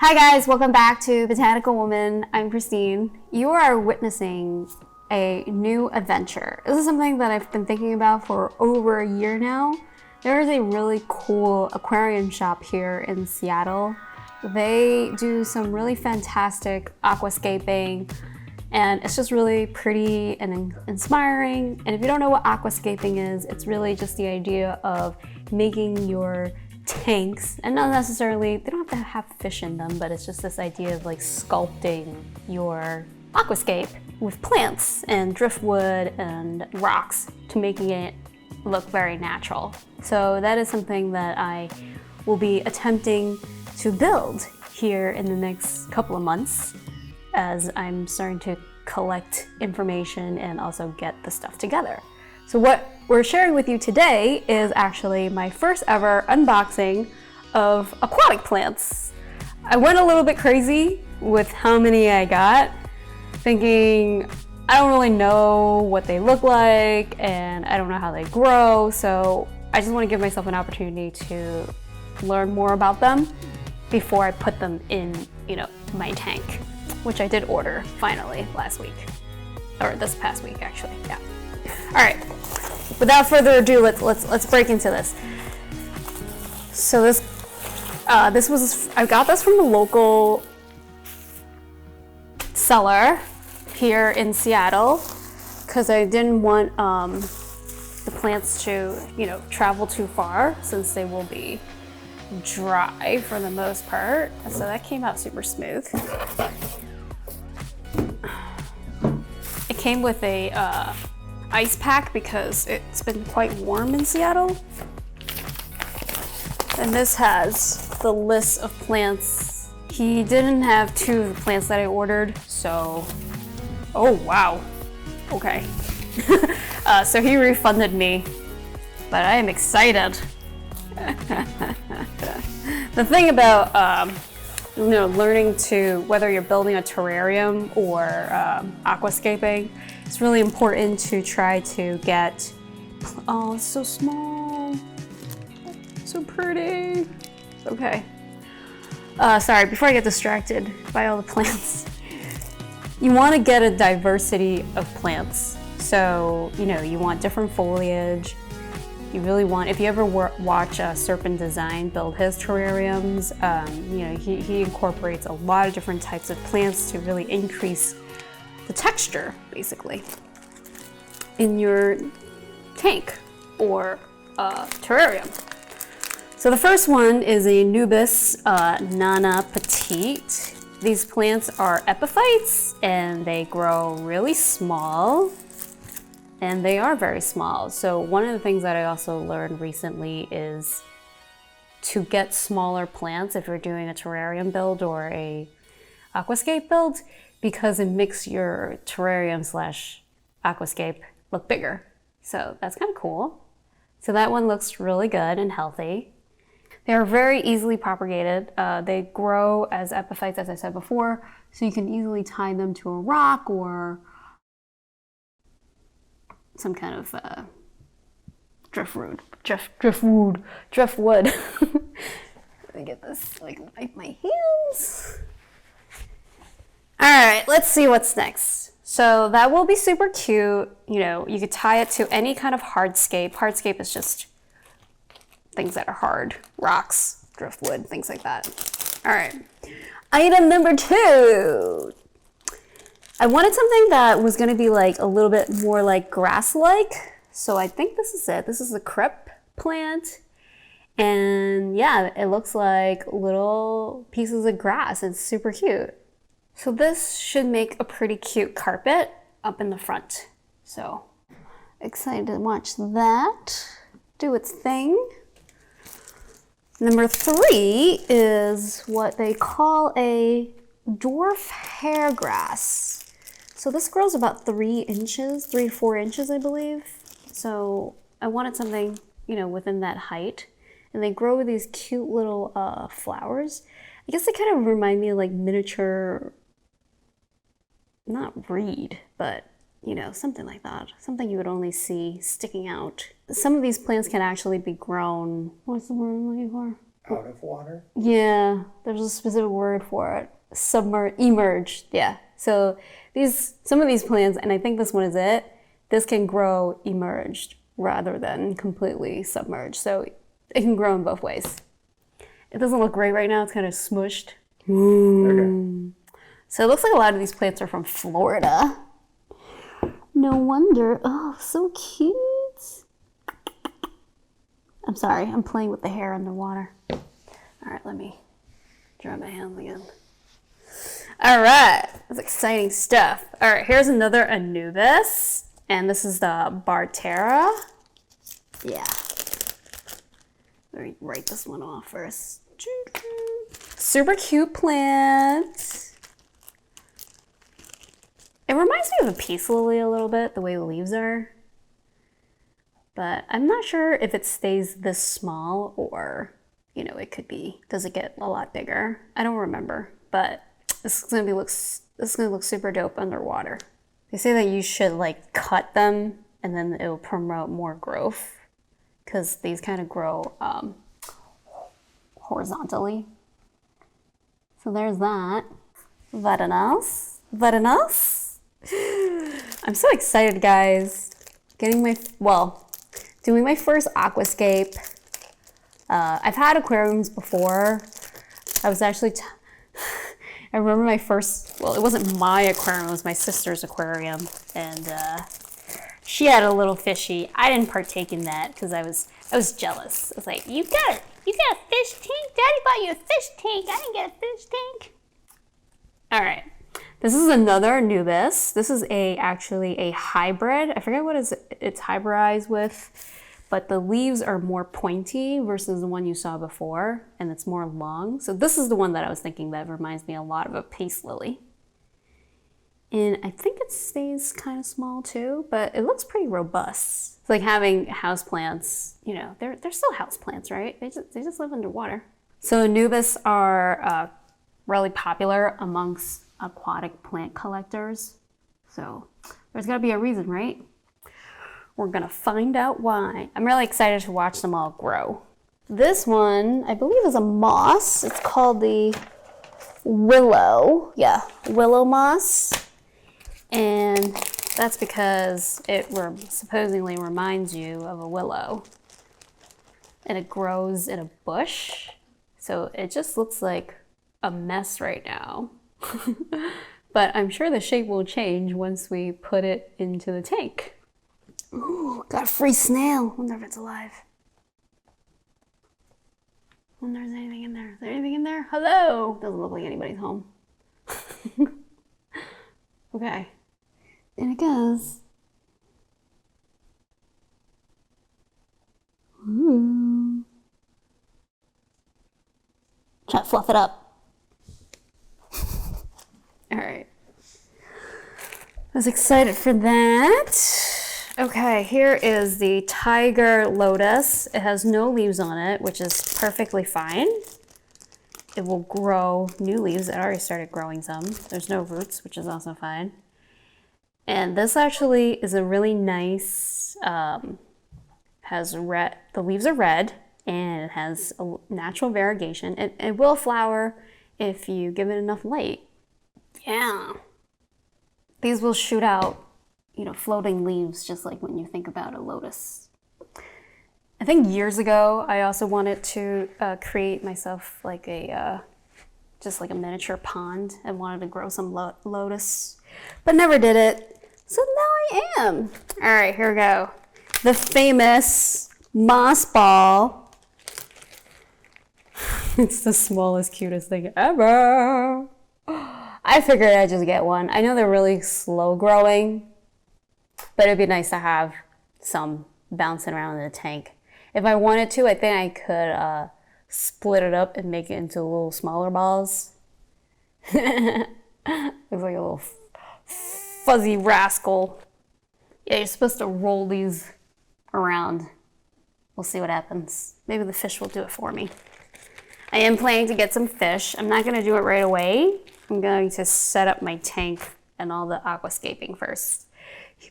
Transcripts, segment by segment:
Hi guys, welcome back to Botanical Woman. I'm Christine. You are witnessing a new adventure. This is something that I've been thinking about for over a year now. There is a really cool aquarium shop here in Seattle. They do some really fantastic aquascaping, and it's just really pretty and inspiring. And if you don't know what aquascaping is, it's really just the idea of making your tanks, and not necessarily, they don't have to have fish in them, but it's just this idea of like sculpting your aquascape with plants and driftwood and rocks to making it look very natural. So that is something that I will be attempting to build here in the next couple of months as I'm starting to collect information and also get the stuff together. So what we're sharing with you today is actually my first ever unboxing of aquatic plants. I went a little bit crazy with how many I got, thinking I don't really know what they look like and I don't know how they grow, so I just want to give myself an opportunity to learn more about them before I put them in, my tank, which I did order finally last week, or this past week actually, yeah. All right, without further ado, let's break into this. So I got this from the local seller here in Seattle because I didn't want the plants to, travel too far since they will be dry for the most part. So that came out super smooth. It came with a ice pack because it's been quite warm in Seattle. And this has the list of plants. He didn't have two of the plants that I ordered, so, oh wow, okay. So he refunded me, but I am excited. The thing about learning to, whether you're building a terrarium or aquascaping, it's really important to try to get, oh, it's so small, so pretty. Okay. Sorry, before I get distracted by all the plants, you want to get a diversity of plants. So, you want different foliage. You really want, if you ever watch Serpent Design build his terrariums, he incorporates a lot of different types of plants to really increase the texture, basically, in your tank or terrarium. So the first one is a Anubias nana petite. These plants are epiphytes and they grow really small. And they are very small. So one of the things that I also learned recently is to get smaller plants if you're doing a terrarium build or a aquascape build, because it makes your terrarium / aquascape look bigger. So that's kind of cool. So that one looks really good and healthy. They're very easily propagated. They grow as epiphytes, as I said before, so you can easily tie them to a rock or some kind of driftwood. Let me get this, like my hands. All right, let's see what's next. So that will be super cute. You could tie it to any kind of hardscape. Hardscape is just things that are hard, rocks, driftwood, things like that. All right, item number 2. I wanted something that was gonna be like a little bit more like grass-like. So I think this is it. This is the Crypt plant. And yeah, it looks like little pieces of grass. It's super cute. So this should make a pretty cute carpet up in the front. So excited to watch that do its thing. Number 3 is what they call a dwarf hairgrass. So this grows about 3 to 4 inches, I believe. So I wanted something, within that height. And they grow with these cute little flowers. I guess they kind of remind me of like miniature, not reed, but something like that. Something you would only see sticking out. Some of these plants can actually be grown, what's the word I'm looking for? Out of water? Yeah, there's a specific word for it. Emerged, yeah. So some of these plants, and I think this one is it, this can grow emerged rather than completely submerged. So it can grow in both ways. It doesn't look great right now, it's kind of smushed. Okay. So it looks like a lot of these plants are from Florida. No wonder. Oh, so cute. I'm sorry, I'm playing with the hair underwater. All right, let me dry my hands again. All right, that's exciting stuff. All right, here's another Anubias, and this is the Barteri. Yeah. Let me write this one off first. Super cute plant. It reminds me of a peace lily a little bit, the way the leaves are. But I'm not sure if it stays this small or, you know, it could be, does it get a lot bigger? I don't remember, but this is gonna look super dope underwater. They say that you should like cut them and then it will promote more growth because these kind of grow horizontally. So there's that. What else? I'm so excited, guys. Doing my first aquascape. I've had aquariums before. I was actually, I remember my first, well, it wasn't my aquarium, it was my sister's aquarium. And she had a little fishy. I didn't partake in that because I was jealous. I was like, you got a fish tank? Daddy bought you a fish tank. I didn't get a fish tank. All right. This is another Anubias. This is actually a hybrid. I forget what it's hybridized with, but the leaves are more pointy versus the one you saw before, and it's more long. So this is the one that I was thinking that reminds me a lot of a peace lily. And I think it stays kind of small too, but it looks pretty robust. It's like having houseplants, you know, they're still houseplants, right? They just live underwater. So Anubias are really popular amongst aquatic plant collectors. So there's gotta be a reason, right? We're gonna find out why. I'm really excited to watch them all grow. This one, I believe, is a moss. It's called the Willow. Yeah, Willow moss. And that's because it supposedly reminds you of a willow. And it grows in a bush. So it just looks like a mess right now. But I'm sure the shape will change once we put it into the tank. Ooh, got a free snail. Wonder if it's alive. Wonder if there's anything in there. Is there anything in there? Hello? Doesn't look like anybody's home. Okay. In it goes. Ooh. Try to fluff it up. All right. I was excited for that. Okay, here is the tiger lotus. It has no leaves on it, which is perfectly fine. It will grow new leaves. It already started growing some. There's no roots, which is also fine. And this actually is a really nice, has red, the leaves are red, and it has a natural variegation. It will flower if you give it enough light. Yeah. These will shoot out, you know, floating leaves, just like when you think about a lotus. I think years ago, I also wanted to create myself like just like a miniature pond and wanted to grow some lotus, but never did it. So now I am. All right, here we go. The famous moss ball. It's the smallest, cutest thing ever. I figured I'd just get one. I know they're really slow growing, but it'd be nice to have some bouncing around in the tank. If I wanted to, I think I could split it up and make it into little smaller balls. Looks like a little fuzzy rascal. Yeah, you're supposed to roll these around. We'll see what happens. Maybe the fish will do it for me. I am planning to get some fish. I'm not gonna do it right away. I'm going to set up my tank and all the aquascaping first.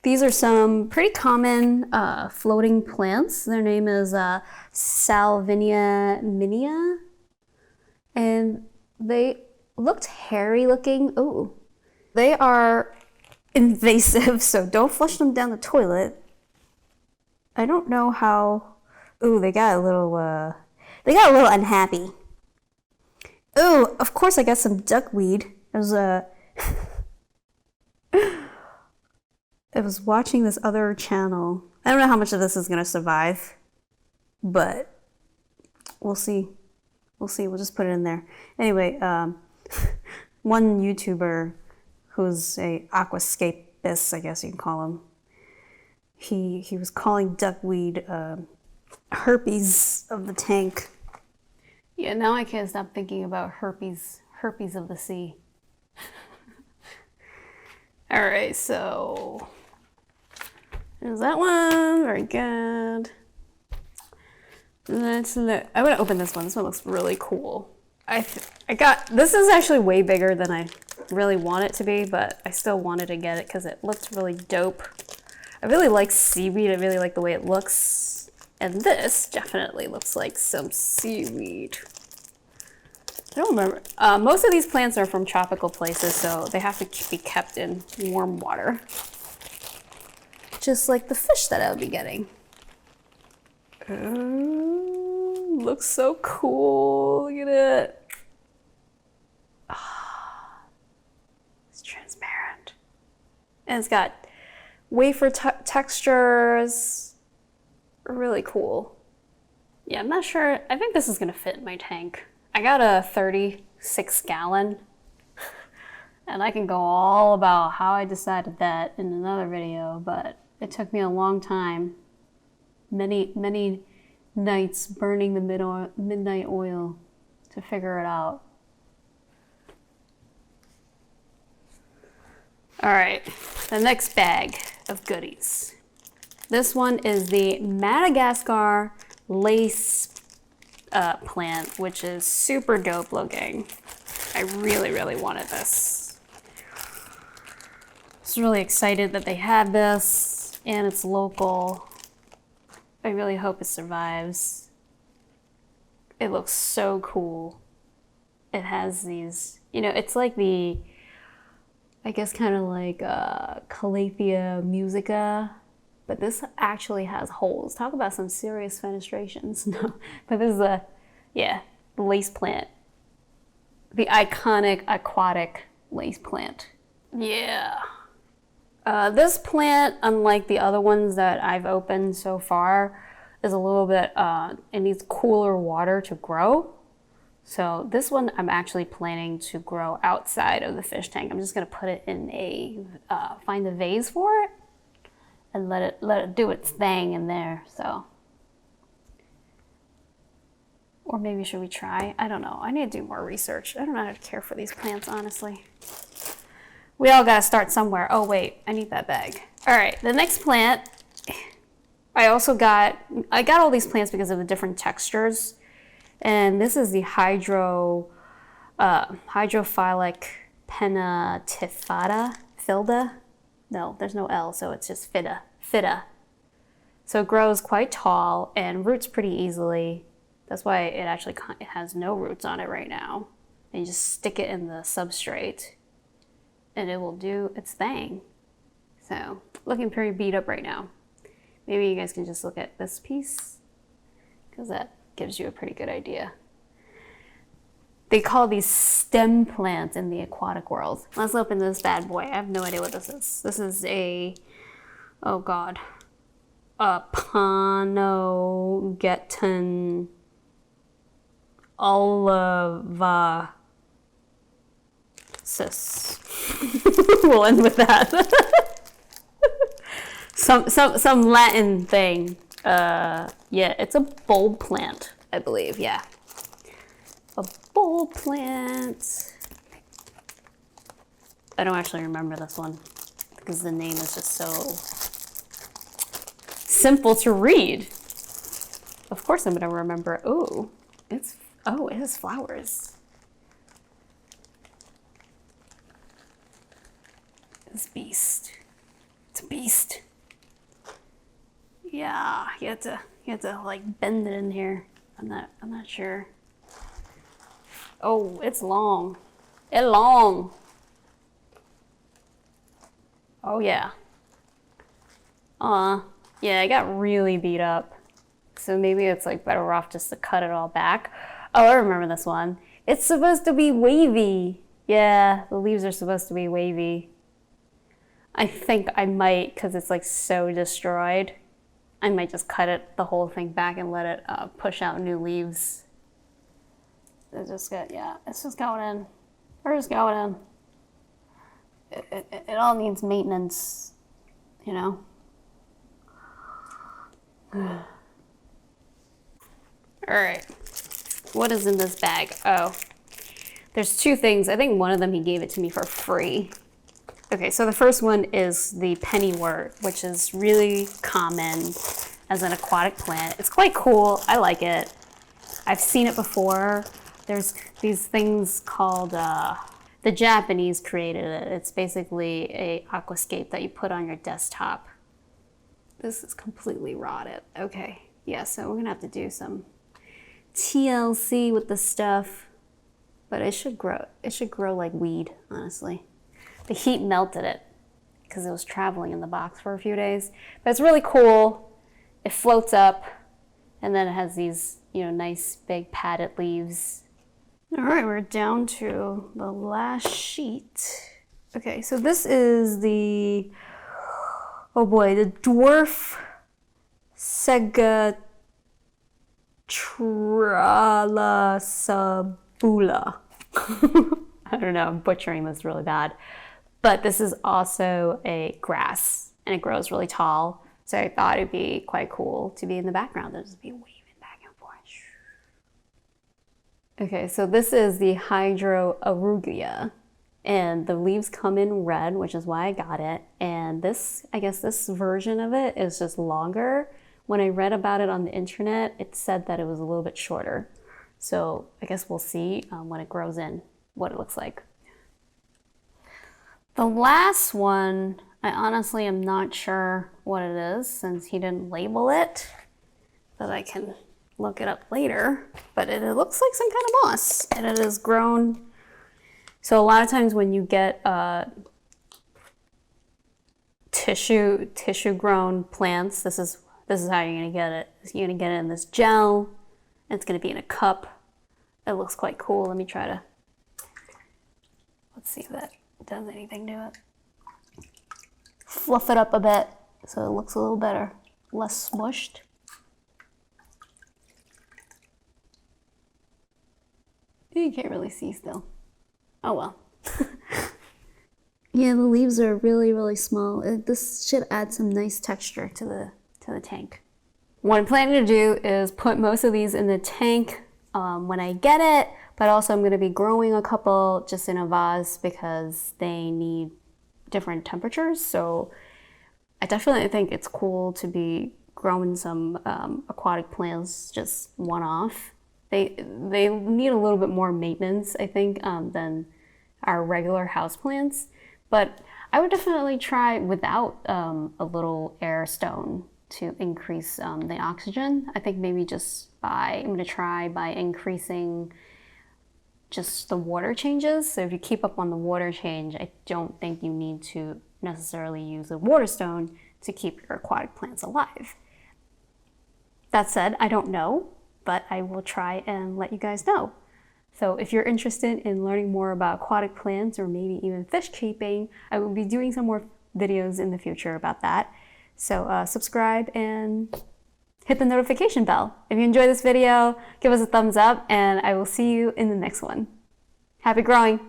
These are some pretty common floating plants. Their name is Salvinia minia. And they looked hairy looking. Ooh. They are invasive, so don't flush them down the toilet. I don't know how. Ooh, they got a little unhappy. Ooh, of course I got some duckweed. I was watching this other channel. I don't know how much of this is gonna survive, but we'll see. We'll see. We'll just put it in there. Anyway, one YouTuber who's a aquascapist, I guess you can call him. He was calling duckweed herpes of the tank. Yeah, now I can't stop thinking about herpes of the sea. All right, so there's that one. Very good. Let's look. I'm gonna open this one. This one looks really cool. This is actually way bigger than I really want it to be, but I still wanted to get it because it looked really dope. I really like seaweed. I really like the way it looks. And this definitely looks like some seaweed. I don't remember. Most of these plants are from tropical places, so they have to be kept in warm water. Just like the fish that I'll be getting. Looks so cool. Look at it. It's transparent. And it's got wafer textures. Really cool. Yeah, I'm not sure. I think this is gonna fit in my tank. I got a 36 gallon. And I can go all about how I decided that in another video, but it took me a long time. Many nights burning the midnight oil to figure it out. All right, the next bag of goodies. This one is the Madagascar lace plant, which is super dope looking. I really, really wanted this. I was really excited that they had this and it's local. I really hope it survives. It looks so cool. It has these, it's like I guess kind of like Calathea musica, but this actually has holes. Talk about some serious fenestrations. No, but this is the lace plant. The iconic aquatic lace plant. Yeah. This plant, unlike the other ones that I've opened so far, is a little bit, it needs cooler water to grow. So this one I'm actually planning to grow outside of the fish tank. I'm just gonna put it in find a vase for it and let it do its thing in there, so. Or maybe should we try? I don't know, I need to do more research. I don't know how to care for these plants, honestly. We all gotta start somewhere. Oh wait, I need that bag. All right, the next plant, I got all these plants because of the different textures. And this is the Hydrophilic pinnatifida. No, there's no L, so it's just fida. So it grows quite tall and roots pretty easily. That's why it has no roots on it right now. And you just stick it in the substrate and it will do its thing. So, looking pretty beat up right now. Maybe you guys can just look at this piece, because that gives you a pretty good idea. They call these stem plants in the aquatic world. Let's open this bad boy. I have no idea what this is. This is Aponogeton Ulvaceus. We'll end with that. some Latin thing. Yeah, it's a bulb plant, I believe. Yeah, a bulb plant. I don't actually remember this one because the name is just so simple to read. Of course, I'm gonna remember. Oh, it has flowers. This beast. It's a beast. Yeah, you have to like bend it in here. I'm not sure. Oh, it's long. It's long. Oh yeah. Yeah, I got really beat up. So maybe it's like better off just to cut it all back. Oh, I remember this one. It's supposed to be wavy. Yeah, the leaves are supposed to be wavy. I think I might, because it's like so destroyed, I might just cut it, the whole thing back and let it push out new leaves. It's just going in. We're just going in. It all needs maintenance, you know? All right, what is in this bag? Oh, there's two things. I think one of them he gave it to me for free. Okay, so the first one is the Pennywort, which is really common as an aquatic plant. It's quite cool. I like it. I've seen it before. There's these things called, the Japanese created it. It's basically a aquascape that you put on your desktop. This is completely rotted. Okay, yeah, so we're gonna have to do some TLC with the stuff, but it should grow like weed, honestly. The heat melted it because it was traveling in the box for a few days, but it's really cool. It floats up, and then it has these, you know, nice big padded leaves. All right, we're down to the last sheet. Okay, so this is the, oh boy, the Dwarf Sagittaria. I don't know, I'm butchering this really bad. But this is also a grass, and it grows really tall. So I thought it'd be quite cool to be in the background and just be waving back and forth. Okay, so this is the Hygrophila Araguaia, and the leaves come in red, which is why I got it. And this, I guess this version of it is just longer. When I read about it on the internet, it said that it was a little bit shorter. So I guess we'll see when it grows in what it looks like. The last one, I honestly am not sure what it is since he didn't label it, but I can look it up later. But it looks like some kind of moss, and it is grown. So a lot of times when you get tissue grown plants, this is how you're gonna get it. You're gonna get it in this gel. It's gonna be in a cup. It looks quite cool. Let me try to, let's see if that does anything to it. Fluff it up a bit so it looks a little better, less smushed. You can't really see still. Oh well. Yeah, the leaves are really, really small. This should add some nice texture to the tank. What I'm planning to do is put most of these in the tank when I get it, but also I'm going to be growing a couple just in a vase because they need different temperatures. So I definitely think it's cool to be growing some aquatic plants just one-off. They need a little bit more maintenance, I think, than our regular house plants. But I would definitely try without a little air stone to increase the oxygen. I think maybe I'm going to try by increasing just the water changes. So if you keep up on the water change, I don't think you need to necessarily use a water stone to keep your aquatic plants alive. That said, I don't know, but I will try and let you guys know. So if you're interested in learning more about aquatic plants or maybe even fish keeping, I will be doing some more videos in the future about that. So subscribe and hit the notification bell. If you enjoyed this video, give us a thumbs up, and I will see you in the next one. Happy growing!